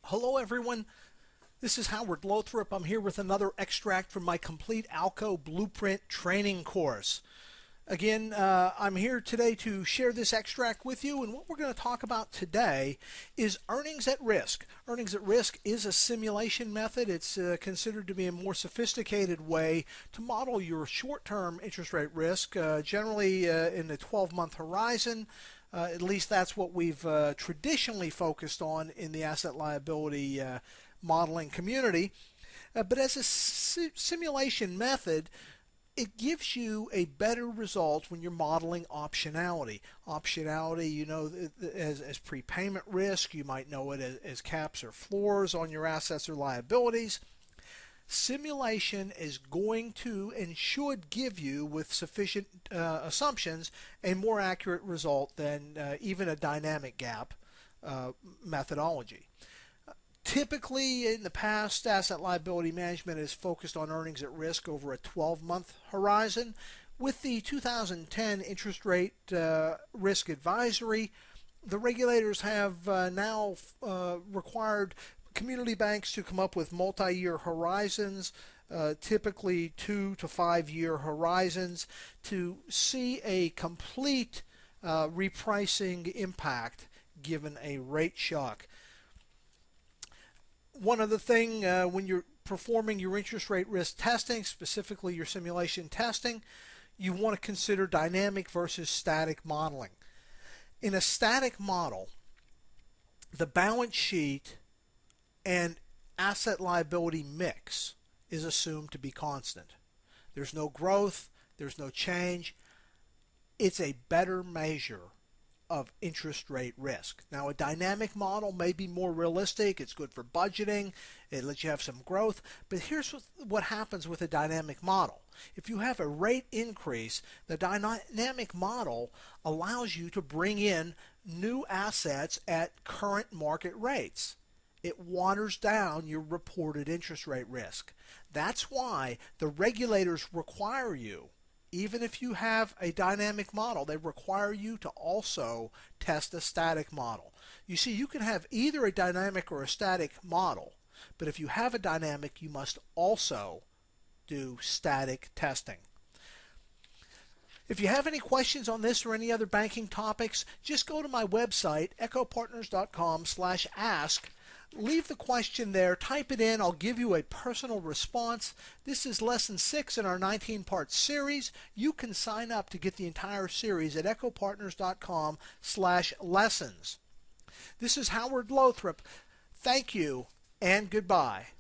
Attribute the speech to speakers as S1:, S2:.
S1: Hello everyone, this is Howard Lothrop. I'm here with another extract from my Complete ALCO Blueprint training course. Again, I'm here today to share this extract with you, and what we're going to talk about today is earnings at risk. Earnings at risk is a simulation method. It's considered to be a more sophisticated way to model your short-term interest rate risk, generally in the 12-month horizon. At least that's what we've traditionally focused on in the asset liability modeling community. But as a simulation method, it gives you a better result when you're modeling optionality. Optionality, you know, as prepayment risk, you might know it as caps or floors on your assets or liabilities. Simulation is going to and should give you, with sufficient assumptions, a more accurate result than even a dynamic gap methodology. Typically, in the past, asset liability management has focused on earnings at risk over a 12-month horizon. With the 2010 interest rate risk advisory, the regulators have now required community banks to come up with multi-year horizons, typically 2 to 5 year horizons, to see a complete repricing impact given a rate shock. One other thing, when you're performing your interest rate risk testing, specifically your simulation testing, you want to consider dynamic versus static modeling. In a static model, the balance sheet and asset liability mix is assumed to be constant. There's no growth, there's no change. It's a better measure of interest rate risk. Now, a dynamic model may be more realistic. It's good for budgeting. It lets you have some growth. But here's what happens with a dynamic model. If you have a rate increase, the dynamic model allows you to bring in new assets at current market rates. It waters down your reported interest rate risk. That's why the regulators require you, even if you have a dynamic model, they require you to also test a static model. You see, you can have either a dynamic or a static model, but if you have a dynamic, you must also do static testing. If you have any questions on this or any other banking topics, just go to my website, echopartners.com/ask. Leave the question there, type it in, I'll give you a personal response. This is lesson 6 in our 19-part series. You can sign up to get the entire series at echopartners.com/lessons. This is Howard Lothrop. Thank you and goodbye.